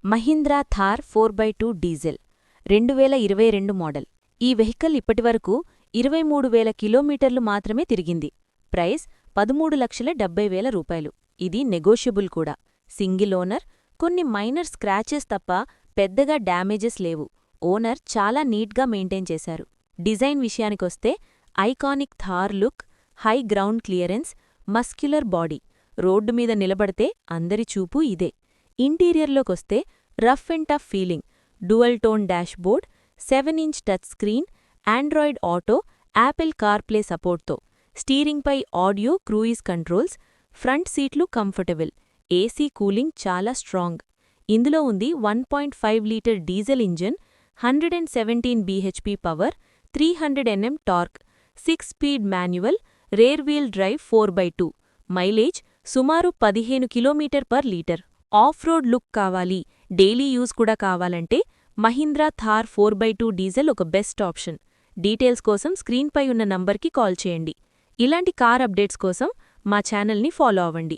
Mahindra Thar 4x2 diesel 2022 model. ఈ vehicle ఇప్పటివరకు 23,000 కిలోమీటర్లు మాత్రమే తిరిగింది. ప్రైస్ 13,70,000 రూపాయలు. ఇది నెగోషియబుల్ కూడా. సింగిల్ ఓనర్, కొన్ని మైనర్ స్క్రాచెస్ తప్ప పెద్దగా డ్యామేజెస్ లేవు. ఓనర్ చాలా నీట్గా మెయింటైన్ చేశారు. డిజైన్ విషయానికొస్తే iconic Thar look, high ground clearance, muscular body. Road మీద నిలబడితే అందరి చూపు ఇదే. ఇంటీరియర్లోకొస్తే rough and tough feeling, dual tone dashboard, seven inch touch screen, Android Auto, Apple CarPlay సపోర్ట్తో, స్టీరింగ్పై ఆడియో క్రూయిజ్ కంట్రోల్స్, ఫ్రంట్ సీట్లు కంఫర్టబుల్, ఏసీ కూలింగ్ చాలా స్ట్రాంగ్. ఇందులో ఉంది 1.5 litre diesel engine, 117 bhp power, 300 Nm torque, 6 speed manual, rear wheel drive 4x2. Mileage సుమారు 15 km/లీటర్. Off road look కావాలి, daily use కూడా కావాలంటే మహీంద్రా థార్ 4x2 డీజిల్ ఒక బెస్ట్ ఆప్షన్. డీటెయిల్స్ కోసం స్క్రీన్పై ఉన్న నంబర్కి కాల్ చేయండి. ఇలాంటి కార్ అప్డేట్స్ కోసం మా ఛానల్ని ఫాలో అవ్వండి.